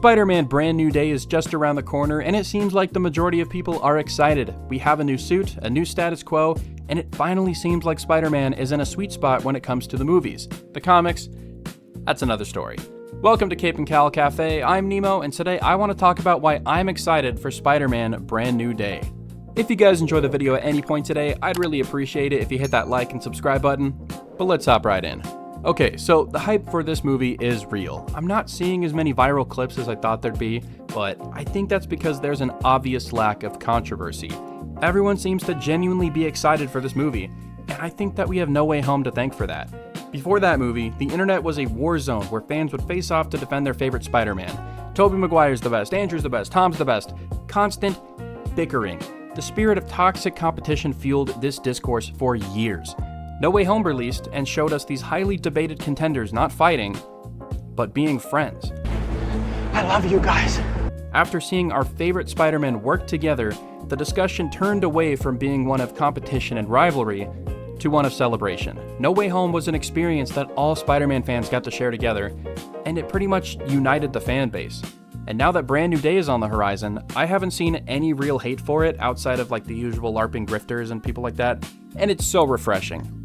Spider-Man Brand New Day is just around the corner, and it seems like the majority of people are excited. We have a new suit, a new status quo, and it finally seems like Spider-Man is in a sweet spot when it comes to the movies. The comics, that's another story. Welcome to Cape and Cal Cafe, I'm Nemo, and today I want to talk about why I'm excited for Spider-Man Brand New Day. If you guys enjoy the video at any point today, I'd really appreciate it if you hit that like and subscribe button, but let's hop right in. Okay, so the hype for this movie is real. I'm not seeing as many viral clips as I thought there'd be, but I think that's because there's an obvious lack of controversy. Everyone seems to genuinely be excited for this movie, and I think that we have No Way Home to thank for that. Before that movie, the internet was a war zone where fans would face off to defend their favorite Spider-Man. Tobey Maguire's the best, Andrew's the best, Tom's the best. Constant bickering. The spirit of toxic competition fueled this discourse for years. No Way Home released and showed us these highly debated contenders not fighting, but being friends. I love you guys. After seeing our favorite Spider-Man work together, the discussion turned away from being one of competition and rivalry to one of celebration. No Way Home was an experience that all Spider-Man fans got to share together, and it pretty much united the fan base. And now that Brand New Day is on the horizon, I haven't seen any real hate for it outside of like the usual LARPing grifters and people like that, and it's so refreshing.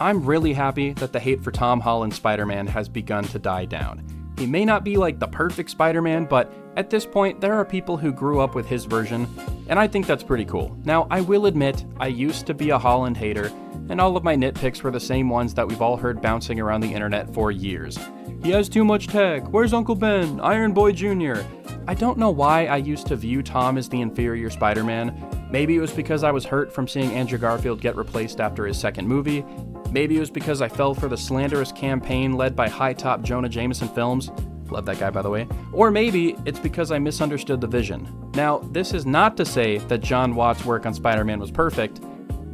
I'm really happy that the hate for Tom Holland's Spider-Man has begun to die down. He may not be like the perfect Spider-Man, but at this point, there are people who grew up with his version, and I think that's pretty cool. Now, I will admit, I used to be a Holland hater, and all of my nitpicks were the same ones that we've all heard bouncing around the internet for years. He has too much tech, where's Uncle Ben, Iron Boy Jr.? I don't know why I used to view Tom as the inferior Spider-Man. Maybe it was because I was hurt from seeing Andrew Garfield get replaced after his second movie. Maybe it was because I fell for the slanderous campaign led by high-top Jonah Jameson Films. Love that guy, by the way. Or maybe it's because I misunderstood the vision. Now, this is not to say that John Watts' work on Spider-Man was perfect,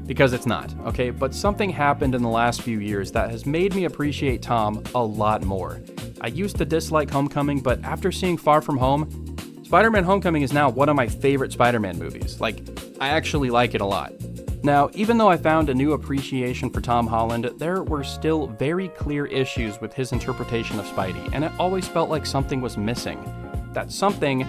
because it's not, okay? But something happened in the last few years that has made me appreciate Tom a lot more. I used to dislike Homecoming, but after seeing Far From Home, Spider-Man Homecoming is now one of my favorite Spider-Man movies. Like, I actually like it a lot. Now, even though I found a new appreciation for Tom Holland, there were still very clear issues with his interpretation of Spidey, and it always felt like something was missing. That something,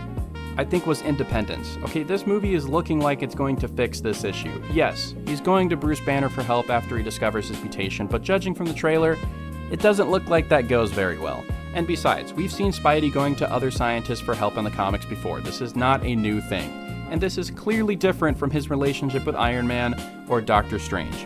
I think, was independence. Okay, this movie is looking like it's going to fix this issue. Yes, he's going to Bruce Banner for help after he discovers his mutation, but judging from the trailer, it doesn't look like that goes very well. And besides, we've seen Spidey going to other scientists for help in the comics before. This is not a new thing. And this is clearly different from his relationship with Iron Man or Doctor Strange.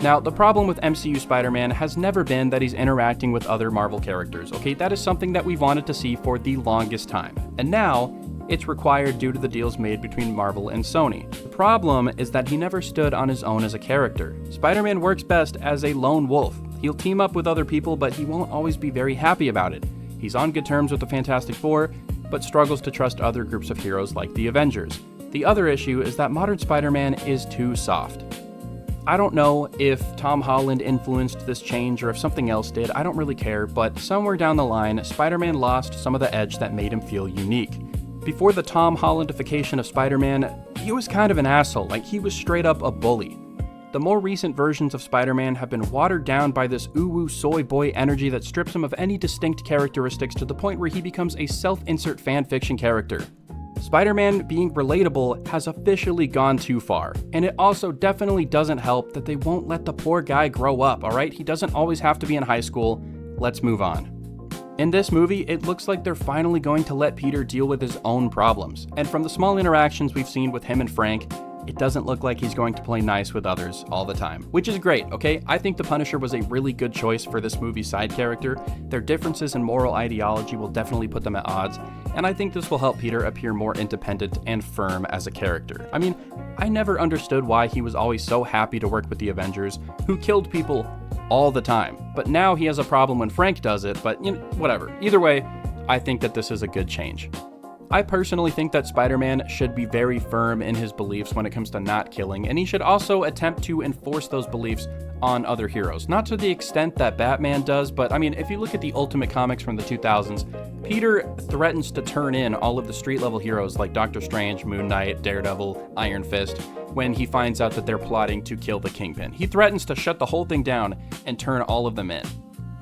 Now, the problem with MCU Spider-Man has never been that he's interacting with other Marvel characters, okay? That is something that we've wanted to see for the longest time. And now, it's required due to the deals made between Marvel and Sony. The problem is that he never stood on his own as a character. Spider-Man works best as a lone wolf. He'll team up with other people, but he won't always be very happy about it. He's on good terms with the Fantastic Four, but struggles to trust other groups of heroes like the Avengers. The other issue is that modern Spider-Man is too soft. I don't know if Tom Holland influenced this change or if something else did, I don't really care, but somewhere down the line, Spider-Man lost some of the edge that made him feel unique. Before the Tom Hollandification of Spider-Man, he was kind of an asshole, like he was straight up a bully. The more recent versions of Spider-Man have been watered down by this ooh-woo soy boy energy that strips him of any distinct characteristics to the point where he becomes a self-insert fanfiction character. Spider-Man being relatable has officially gone too far, and it also definitely doesn't help that they won't let the poor guy grow up, alright? He doesn't always have to be in high school. Let's move on. In this movie, it looks like they're finally going to let Peter deal with his own problems, and from the small interactions we've seen with him and Frank, it doesn't look like he's going to play nice with others all the time, which is great, okay? I think the Punisher was a really good choice for this movie's side character. Their differences in moral ideology will definitely put them at odds, and I think this will help Peter appear more independent and firm as a character. I mean, I never understood why he was always so happy to work with the Avengers, who killed people all the time, but now he has a problem when Frank does it, but you know, whatever. Either way, I think that this is a good change. I personally think that Spider-Man should be very firm in his beliefs when it comes to not killing, and he should also attempt to enforce those beliefs on other heroes. Not to the extent that Batman does, but I mean, if you look at the Ultimate Comics from the 2000s, Peter threatens to turn in all of the street-level heroes like Doctor Strange, Moon Knight, Daredevil, Iron Fist, when he finds out that they're plotting to kill the Kingpin. He threatens to shut the whole thing down and turn all of them in.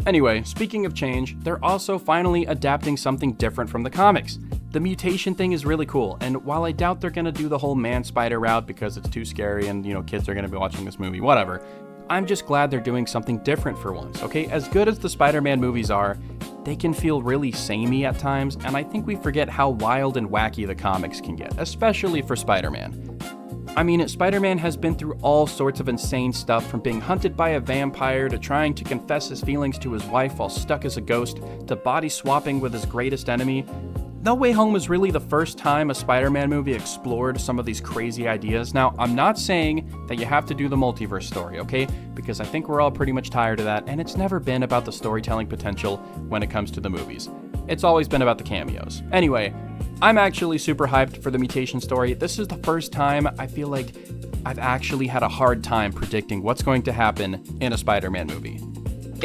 Anyway, speaking of change, they're also finally adapting something different from the comics. The mutation thing is really cool, and while I doubt they're gonna do the whole man-spider route because it's too scary and, kids are gonna be watching this movie, whatever, I'm just glad they're doing something different for once, okay? As good as the Spider-Man movies are, they can feel really samey at times, and I think we forget how wild and wacky the comics can get, especially for Spider-Man. I mean, Spider-Man has been through all sorts of insane stuff, from being hunted by a vampire to trying to confess his feelings to his wife while stuck as a ghost, to body swapping with his greatest enemy. No Way Home was really the first time a Spider-Man movie explored some of these crazy ideas. Now, I'm not saying that you have to do the multiverse story, okay? Because I think we're all pretty much tired of that, and it's never been about the storytelling potential when it comes to the movies. It's always been about the cameos. Anyway, I'm actually super hyped for the mutation story. This is the first time I feel like I've actually had a hard time predicting what's going to happen in a Spider-Man movie.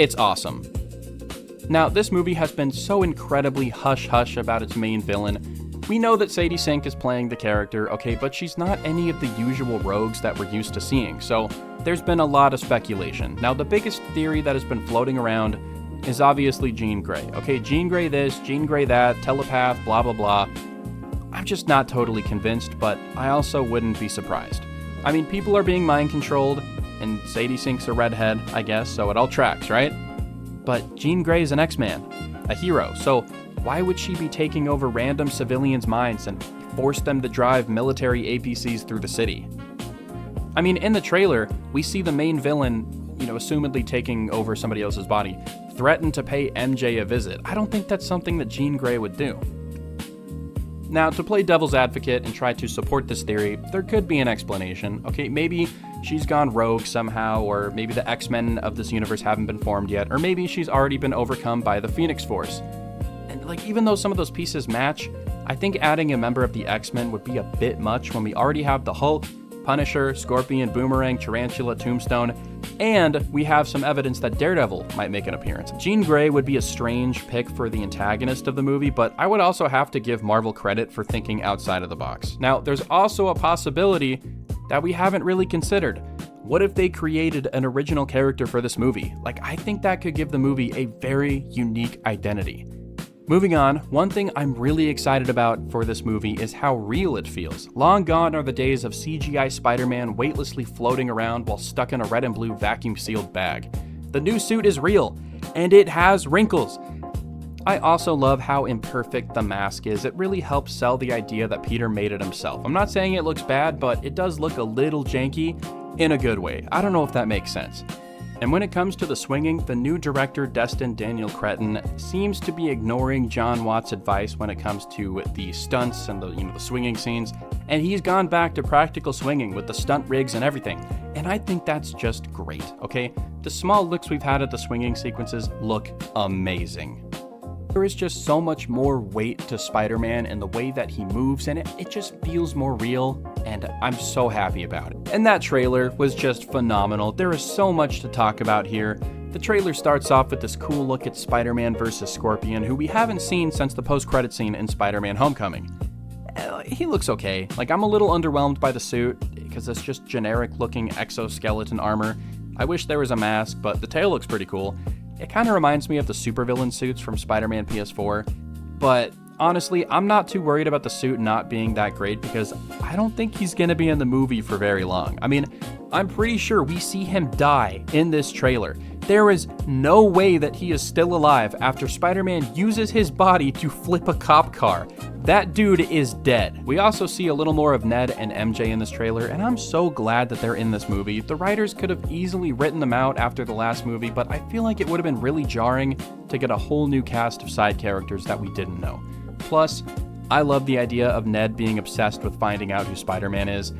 It's awesome. Now, this movie has been so incredibly hush-hush about its main villain. We know that Sadie Sink is playing the character, okay, but she's not any of the usual rogues that we're used to seeing, so there's been a lot of speculation. Now, the biggest theory that has been floating around is obviously Jean Grey. Okay, Jean Grey this, Jean Grey that, telepath, blah blah blah. I'm just not totally convinced, but I also wouldn't be surprised. I mean, people are being mind-controlled, and Sadie Sink's a redhead, I guess, so it all tracks, right? But Jean Grey's an X-Man, a hero, so why would she be taking over random civilians' minds and force them to drive military APCs through the city? I mean, in the trailer, we see the main villain, assumedly taking over somebody else's body, threaten to pay MJ a visit. I don't think that's something that Jean Grey would do. Now, to play devil's advocate and try to support this theory, there could be an explanation. Okay, maybe she's gone rogue somehow, or maybe the X-Men of this universe haven't been formed yet, or maybe she's already been overcome by the Phoenix Force. And even though some of those pieces match, I think adding a member of the X-Men would be a bit much when we already have the Hulk, Punisher, Scorpion, Boomerang, Tarantula, Tombstone, and we have some evidence that Daredevil might make an appearance. Jean Grey would be a strange pick for the antagonist of the movie, but I would also have to give Marvel credit for thinking outside of the box. Now, there's also a possibility that we haven't really considered. What if they created an original character for this movie? I think that could give the movie a very unique identity. Moving on, one thing I'm really excited about for this movie is how real it feels. Long gone are the days of CGI Spider-Man weightlessly floating around while stuck in a red and blue vacuum-sealed bag. The new suit is real, and it has wrinkles. I also love how imperfect the mask is. It really helps sell the idea that Peter made it himself. I'm not saying it looks bad, but it does look a little janky in a good way. I don't know if that makes sense. And when it comes to the swinging, the new director, Destin Daniel Cretton, seems to be ignoring John Watt's advice when it comes to the stunts and the swinging scenes, and he's gone back to practical swinging with the stunt rigs and everything. And I think that's just great, okay? The small looks we've had at the swinging sequences look amazing. There is just so much more weight to Spider-Man and the way that he moves, and it just feels more real, and I'm so happy about it. And that trailer was just phenomenal. There is so much to talk about here. The trailer starts off with this cool look at Spider-Man versus Scorpion, who we haven't seen since the post-credit scene in Spider-Man Homecoming. He looks okay. I'm a little underwhelmed by the suit, because it's just generic-looking exoskeleton armor. I wish there was a mask, but the tail looks pretty cool. It kind of reminds me of the supervillain suits from Spider-Man PS4, but honestly, I'm not too worried about the suit not being that great because I don't think he's going to be in the movie for very long. I mean, I'm pretty sure we see him die in this trailer. There is no way that he is still alive after Spider-Man uses his body to flip a cop car. That dude is dead. We also see a little more of Ned and MJ in this trailer, and I'm so glad that they're in this movie. The writers could have easily written them out after the last movie, but I feel like it would have been really jarring to get a whole new cast of side characters that we didn't know. Plus, I love the idea of Ned being obsessed with finding out who Spider-Man is.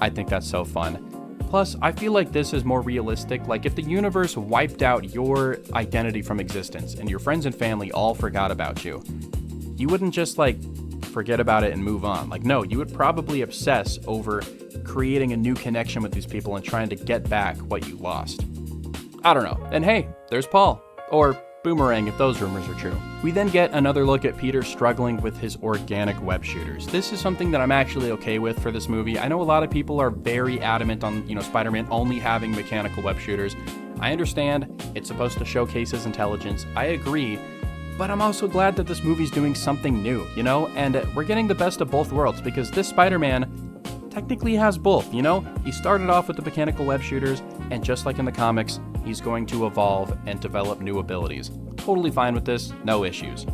I think that's so fun. Plus, I feel like this is more realistic. If the universe wiped out your identity from existence and your friends and family all forgot about you, you wouldn't just forget about it and move on. No, you would probably obsess over creating a new connection with these people and trying to get back what you lost. I don't know. And hey, there's Paul. Or Boomerang, if those rumors are true. We then get another look at Peter struggling with his organic web shooters. This is something that I'm actually okay with for this movie. I know a lot of people are very adamant on, Spider-Man only having mechanical web shooters. I understand it's supposed to showcase his intelligence, I agree, but I'm also glad that this movie's doing something new, you know? And we're getting the best of both worlds, because this Spider-Man technically has both, you know? He started off with the mechanical web shooters, and just like in the comics, he's going to evolve and develop new abilities. Totally fine with this, no issues.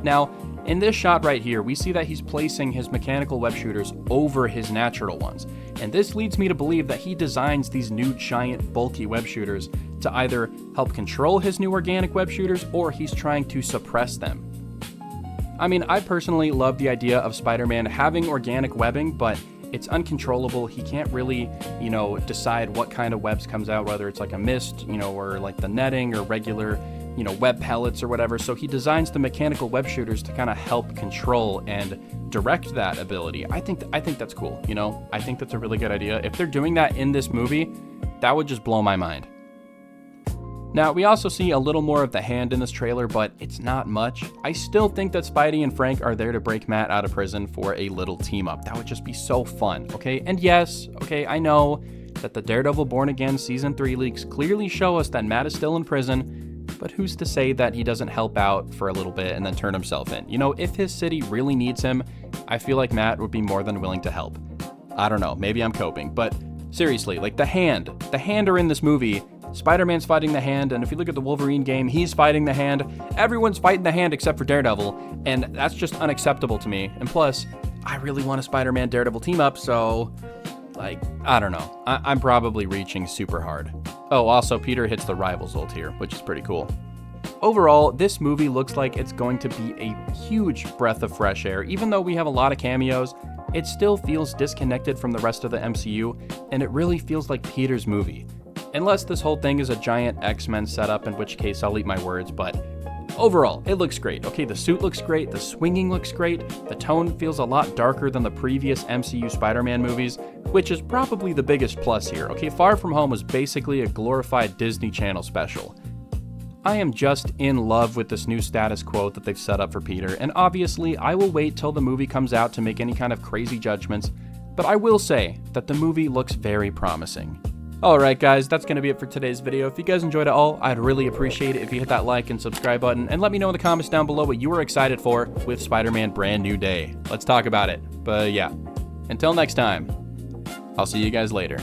Now, in this shot right here, we see that he's placing his mechanical web shooters over his natural ones, and this leads me to believe that he designs these new giant bulky web shooters to either help control his new organic web shooters, or he's trying to suppress them. I mean, I personally love the idea of Spider-Man having organic webbing, but it's uncontrollable. He can't really, decide what kind of webs comes out, whether it's like a mist, or like the netting or regular, web pellets or whatever. So he designs the mechanical web shooters to kind of help control and direct that ability. I think that's cool, I think that's a really good idea. If they're doing that in this movie, that would just blow my mind. Now, we also see a little more of the hand in this trailer, but it's not much. I still think that Spidey and Frank are there to break Matt out of prison for a little team up. That would just be so fun, okay? And yes, okay, I know that the Daredevil Born Again Season 3 leaks clearly show us that Matt is still in prison, but who's to say that he doesn't help out for a little bit and then turn himself in? If his city really needs him, I feel like Matt would be more than willing to help. I don't know, maybe I'm coping, but seriously, like the hand are in this movie. Spider-Man's fighting the hand, and if you look at the Wolverine game, he's fighting the hand. Everyone's fighting the hand except for Daredevil, and that's just unacceptable to me. And plus, I really want a Spider-Man Daredevil team up, so, I don't know. I'm probably reaching super hard. Oh, also, Peter hits the Rivals ult here, which is pretty cool. Overall, this movie looks like it's going to be a huge breath of fresh air. Even though we have a lot of cameos, it still feels disconnected from the rest of the MCU, and it really feels like Peter's movie. Unless this whole thing is a giant X-Men setup, in which case I'll eat my words, but overall, it looks great. Okay, the suit looks great, the swinging looks great, the tone feels a lot darker than the previous MCU Spider-Man movies, which is probably the biggest plus here. Okay, Far From Home was basically a glorified Disney Channel special. I am just in love with this new status quo that they've set up for Peter, and obviously I will wait till the movie comes out to make any kind of crazy judgments, but I will say that the movie looks very promising. Alright guys, that's going to be it for today's video. If you guys enjoyed it all, I'd really appreciate it if you hit that like and subscribe button, and let me know in the comments down below what you were excited for with Spider-Man Brand New Day. Let's talk about it. But yeah, until next time, I'll see you guys later.